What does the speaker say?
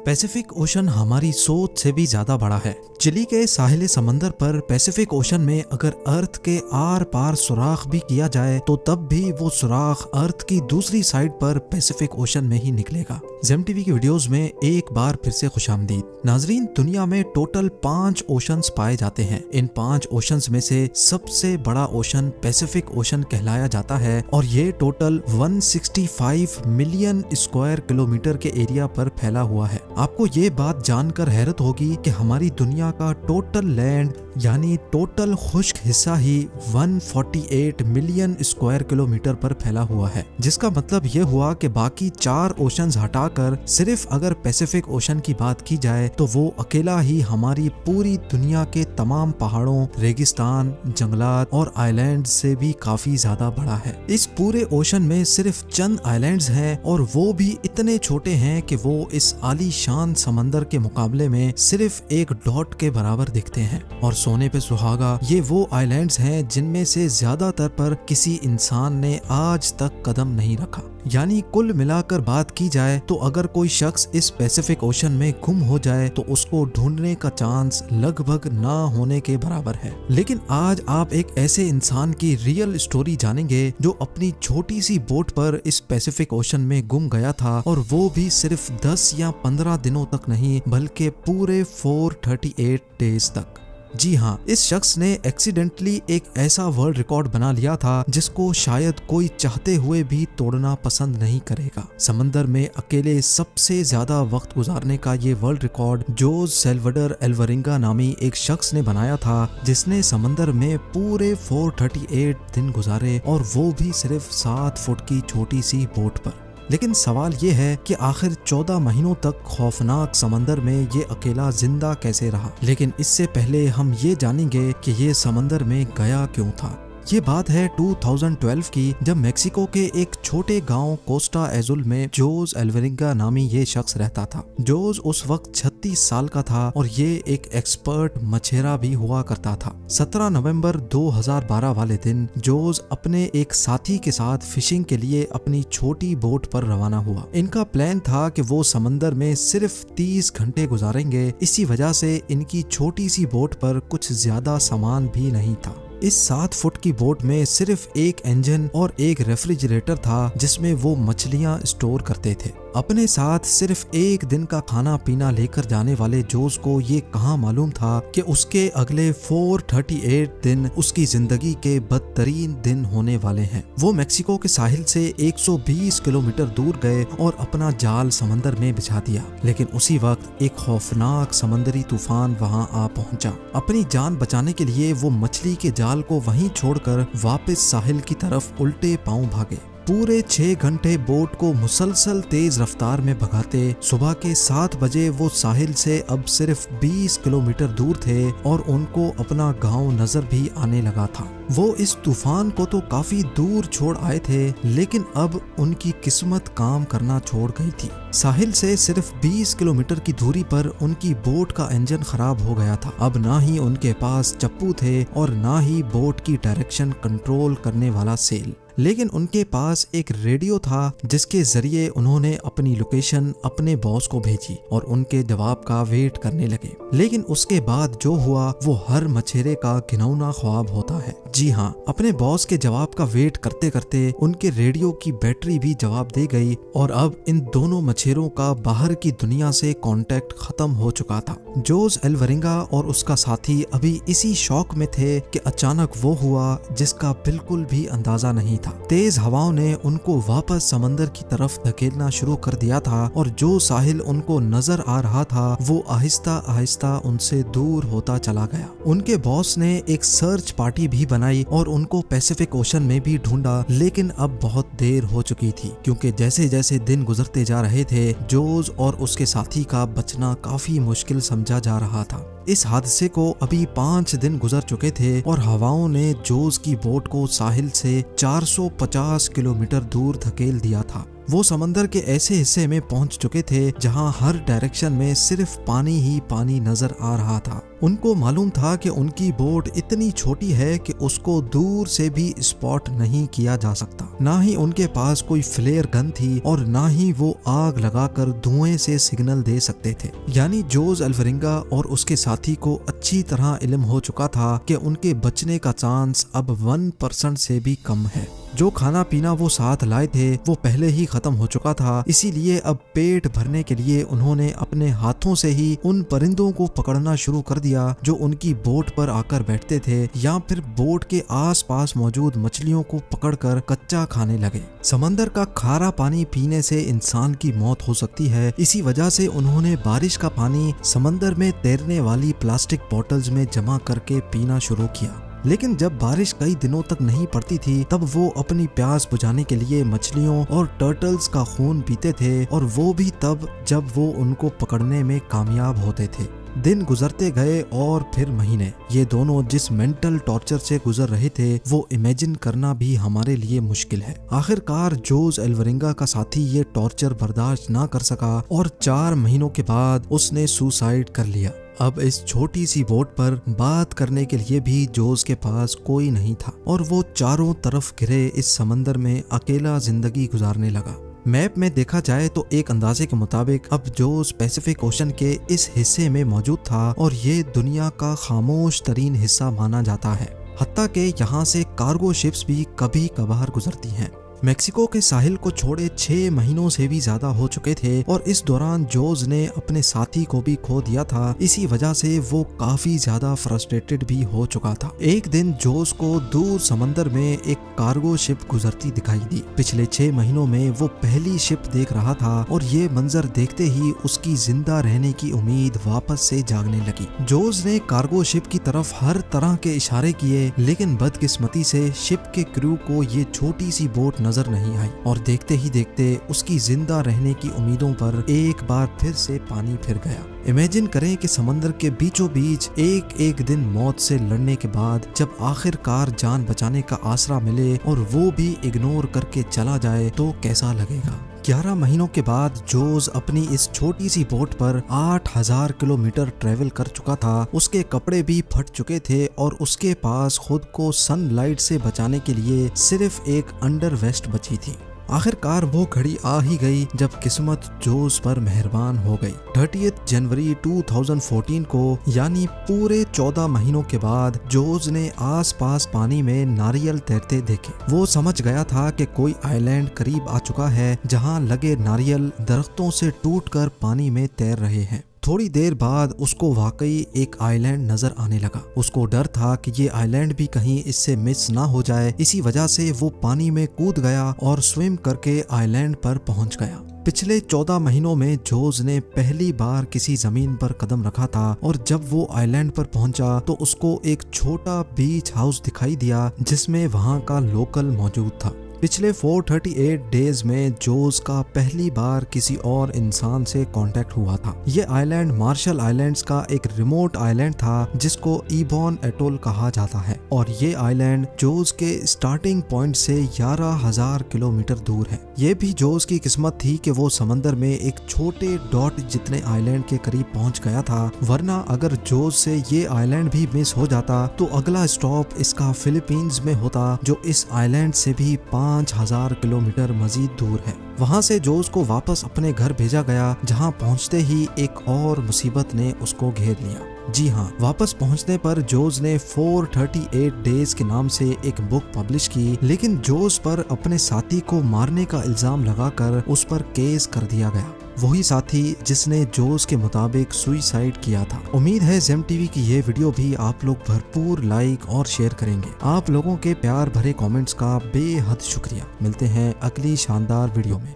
Pacific ocean हमारी सोच से भी ज्यादा बड़ा है। चिली के साहिल समंदर पर पैसिफिक ओशन में अगर अर्थ के आर पार सुराख भी किया जाए तो तब भी वो सुराख अर्थ की दूसरी साइड पर पैसिफिक ओशन में ही निकलेगा। जेम टीवी की वीडियोस में एक बार फिर से खुशामदीद। नाजरीन, दुनिया में टोटल 5 ओशंस पाए जाते हैं। इन 5 ओशंस में से सबसे बड़ा ओशन पैसिफिक ओशन कहलाया जाता है और ये टोटल 165 मिलियन स्क्वायर किलोमीटर के एरिया पर फैला हुआ है। आपको ये बात जानकर हैरत होगी कि हमारी दुनिया का टोटल लैंड यानी टोटल खुश्क हिस्सा ही 148 मिलियन स्क्वायर किलोमीटर पर फैला हुआ है, जिसका मतलब ये हुआ कि बाकी 4 ओशंस हटाकर सिर्फ अगर पैसिफिक ओशन की बात की जाए तो वो अकेला ही हमारी पूरी दुनिया के तमाम पहाड़ों, रेगिस्तान, जंगलात और आइलैंड से भी काफी ज्यादा बड़ा है। इस पूरे ओशन में सिर्फ चंद आइलैंड्स हैं और वो भी इतने छोटे हैं कि वो इस आलीशान समंदर के मुकाबले में सिर्फ एक डॉट के बराबर दिखते हैं। और सोने पे सुहागा, ये वो आइलैंड्स हैं जिनमें से ज्यादातर पर किसी इंसान ने आज तक कदम नहीं रखा। यानी कुल मिलाकर बात की जाए तो अगर कोई शख्स इस पैसिफिक ओशन में गुम हो जाए तो उसको ढूंढने का चांस लगभग ना होने के बराबर है। लेकिन आज आप एक ऐसे इंसान की रियल स्टोरी जानेंगे जो अपनी छोटी सी बोट पर इस पैसिफिक ओशन में गुम गया था, और वो भी सिर्फ 10 या 15 दिनों तक नहीं बल्कि पूरे 438 डेज तक। जी हाँ, इस शख्स ने एक्सीडेंटली एक ऐसा वर्ल्ड रिकॉर्ड बना लिया था जिसको शायद कोई चाहते हुए भी तोड़ना पसंद नहीं करेगा। समंदर में अकेले सबसे ज्यादा वक्त गुजारने का ये वर्ल्ड रिकॉर्ड जोज सेल्वडर एल्वरिंगा नामी एक शख्स ने बनाया था, जिसने समंदर में पूरे 438 दिन गुजारे और वो भी सिर्फ 7 फुट की छोटी सी बोट पर। लेकिन सवाल ये है कि आखिर 14 महीनों तक खौफनाक समंदर में ये अकेला जिंदा कैसे रहा। लेकिन इससे पहले हम ये जानेंगे कि ये समंदर में गया क्यों था। ये बात है 2012 की, जब मेक्सिको के एक छोटे गांव कोस्टा एजुल में जोज एल्वरिंगा नामी ये शख्स रहता था। जोज उस वक्त 36 साल का था और ये एक एक्सपर्ट मछेरा भी हुआ करता था। 17 नवंबर 2012 वाले दिन जोज अपने एक साथी के साथ फिशिंग के लिए अपनी छोटी बोट पर रवाना हुआ। इनका प्लान था कि वो समंदर में सिर्फ 30 घंटे गुजारेंगे। इसी वजह से इनकी छोटी सी बोट पर कुछ ज्यादा सामान भी नहीं था। इस 7 फुट की बोट में सिर्फ एक इंजन और एक रेफ्रिजरेटर था जिसमें वो मछलियां स्टोर करते थे। अपने साथ सिर्फ एक दिन का खाना पीना लेकर जाने वाले जोज को ये कहाँ मालूम था कि उसके अगले 438 दिन उसकी जिंदगी के बदतरीन दिन होने वाले हैं। वो मेक्सिको के साहिल से 120 किलोमीटर दूर गए और अपना जाल समंदर में बिछा दिया। लेकिन उसी वक्त एक खौफनाक समंदरी तूफान वहां आ पहुंचा। अपनी जान बचाने के लिए वो मछली के जाल को वहीं छोड़कर वापस साहिल की तरफ उल्टे पांव भागे। पूरे 6 घंटे बोट को मुसलसल तेज रफ्तार में भगाते सुबह के 7 बजे वो साहिल से अब सिर्फ 20 किलोमीटर दूर थे और उनको अपना गांव नजर भी आने लगा था। वो इस तूफान को तो काफी दूर छोड़ आए थे, लेकिन अब उनकी किस्मत काम करना छोड़ गई थी। साहिल से सिर्फ 20 किलोमीटर की दूरी पर उनकी बोट का इंजन खराब हो गया था। अब ना ही उनके पास चप्पू थे और ना ही बोट की डायरेक्शन कंट्रोल करने वाला सेल, लेकिन उनके पास एक रेडियो था जिसके जरिए उन्होंने अपनी लोकेशन अपने बॉस को भेजी और उनके जवाब का वेट करने लगे। लेकिन उसके बाद जो हुआ वो हर मछेरे का घिनौना ख्वाब होता है। जी हाँ, अपने बॉस के जवाब का वेट करते करते उनके रेडियो की बैटरी भी जवाब दे गई और अब इन दोनों मछेरों का बाहर की दुनिया से कांटेक्ट खत्म हो चुका था। जोज एल्वरिंगा और उसका साथी अभी इसी शौक में थे कि अचानक वो हुआ जिसका बिल्कुल भी अंदाजा नहीं था। तेज हवाओं ने उनको वापस समंदर की तरफ धकेलना शुरू कर दिया था और जो साहिल उनको नजर आ रहा था वो आहिस्ता आहिस्ता उनसे दूर होता चला गया। उनके बॉस ने एक सर्च पार्टी भी बनाई और उनको पैसिफिक ओशन में भी ढूंढा, लेकिन अब बहुत देर हो चुकी थी, क्योंकि जैसे जैसे दिन गुजरते जा रहे थे जोज और उसके साथी का बचना काफी मुश्किल समझा जा रहा था। इस हादसे को अभी 5 दिन गुजर चुके थे और हवाओं ने जोज की बोट को साहिल से 450 किलोमीटर दूर धकेल दिया था। वो समंदर के ऐसे हिस्से में पहुंच चुके थे जहां हर डायरेक्शन में सिर्फ पानी ही पानी नजर आ रहा था। उनको मालूम था कि उनकी बोट इतनी छोटी है कि उसको दूर से भी स्पॉट नहीं किया जा सकता। ना ही उनके पास कोई फ्लेयर गन थी और ना ही वो आग लगाकर धुएं से सिग्नल दे सकते थे। यानी जोस अल्वरिंगा और उसके साथी को अच्छी तरह इल्म हो चुका था कि उनके बचने का चांस अब 1% से भी कम है। जो खाना पीना वो साथ लाए थे वो पहले ही खत्म हो चुका था, इसीलिए अब पेट भरने के लिए उन्होंने अपने हाथों से ही उन परिंदों को पकड़ना शुरू कर दिया जो उनकी बोट पर आकर बैठते थे, या फिर बोट के आसपास मौजूद मछलियों को पकड़कर कच्चा खाने लगे। समंदर का खारा पानी पीने से इंसान की मौत हो सकती है, इसी वजह से उन्होंने बारिश का पानी समंदर में तैरने वाली प्लास्टिक बोतल्स में जमा करके पीना शुरू किया। लेकिन जब बारिश कई दिनों तक नहीं पड़ती थी तब वो अपनी प्यास बुझाने के लिए मछलियों और टर्टल्स का खून पीते थे, और वो भी तब जब वो उनको पकड़ने में कामयाब होते थे। दिन गुजरते गए और फिर महीने। ये दोनों जिस मेंटल टॉर्चर से गुजर रहे थे वो इमेजिन करना भी हमारे लिए मुश्किल है। आखिरकार जोस अल्वरिंगा का साथी ये टॉर्चर बर्दाश्त ना कर सका और 4 महीनों के बाद उसने सुसाइड कर लिया। अब इस छोटी सी बोट पर बात करने के लिए भी जोस के पास कोई नहीं था और वो चारों तरफ घिरे इस समंदर में अकेला जिंदगी गुजारने लगा। मैप में देखा जाए तो एक अंदाजे के मुताबिक अब जोस पैसिफिक ओशन के इस हिस्से में मौजूद था और ये दुनिया का खामोश तरीन हिस्सा माना जाता है। हत्ता के यहाँ से कार्गो शिप्स भी कभी कभार गुजरती हैं। मेक्सिको के साहिल को छोड़े 6 महीनों से भी ज्यादा हो चुके थे और इस दौरान जोस ने अपने साथी को भी खो दिया था। इसी वजह से वो काफी ज्यादा फ्रस्ट्रेटेड भी हो चुका था। एक दिन जोस को दूर समंदर में एक कार्गो शिप गुजरती दिखाई दी। पिछले 6 महीनों में वो पहली शिप देख रहा था और ये मंजर देखते ही उसकी जिंदा रहने की उम्मीद वापस से जागने लगी। जोस ने कार्गो शिप की तरफ हर तरह के इशारे किए, लेकिन बदकिस्मती से शिप के क्रू को ये छोटी सी बोट नजर नहीं आई और देखते ही देखते उसकी जिंदा रहने की उम्मीदों पर एक बार फिर से पानी फिर गया। इमेजिन करें कि समंदर के बीचों बीच एक दिन मौत से लड़ने के बाद जब आखिरकार जान बचाने का आसरा मिले और वो भी इग्नोर करके चला जाए तो कैसा लगेगा। 11 महीनों के बाद जोस अपनी इस छोटी सी बोट पर 8000 किलोमीटर ट्रेवल कर चुका था। उसके कपड़े भी फट चुके थे और उसके पास खुद को सनलाइट से बचाने के लिए सिर्फ एक अंडर वेस्ट बची थी। आखिरकार वो घड़ी आ ही गई जब किस्मत जोस पर मेहरबान हो गई। 30 जनवरी 2014 को यानी पूरे 14 महीनों के बाद जोस ने आसपास पानी में नारियल तैरते देखे। वो समझ गया था कि कोई आइलैंड करीब आ चुका है जहां लगे नारियल दरख्तों से टूटकर पानी में तैर रहे हैं। थोड़ी देर बाद उसको वाकई एक आइलैंड नजर आने लगा। उसको डर था कि ये आइलैंड भी कहीं इससे मिस ना हो जाए, इसी वजह से वो पानी में कूद गया और स्विम करके आइलैंड पर पहुंच गया। पिछले 14 महीनों में जोस ने पहली बार किसी जमीन पर कदम रखा था और जब वो आइलैंड पर पहुंचा तो उसको एक छोटा बीच हाउस दिखाई दिया जिसमें वहां का लोकल मौजूद था। पिछले 438 डेज में जोस का पहली बार किसी और इंसान से कांटेक्ट हुआ था। ये आइलैंड मार्शल आइलैंड्स का एक रिमोट आइलैंड था जिसको इबॉन एटोल कहा जाता है और ये आइलैंड जोस के स्टार्टिंग पॉइंट से 11,000 किलोमीटर दूर है। ये भी जोस की किस्मत थी कि वो समंदर में एक छोटे डॉट जितने आइलैंड के करीब पहुंच गया था, वरना अगर जोस से ये आइलैंड भी मिस हो जाता तो अगला स्टॉप इसका फिलीपींस में होता जो इस आइलैंड से भी 5,000 किलोमीटर मजीद दूर है। वहां से जोस को वापस अपने घर भेजा गया जहां पहुंचते ही एक और मुसीबत ने उसको घेर लिया। जी हाँ, वापस पहुंचने पर जोस ने 438 डेज के नाम से एक बुक पब्लिश की, लेकिन जोस पर अपने साथी को मारने का इल्जाम लगाकर उस पर केस कर दिया गया। वही साथी जिसने जोस के मुताबिक सुसाइड किया था। उम्मीद है जेम टीवी की ये वीडियो भी आप लोग भरपूर लाइक और शेयर करेंगे। आप लोगों के प्यार भरे कमेंट्स का बेहद शुक्रिया। मिलते हैं अगली शानदार वीडियो में।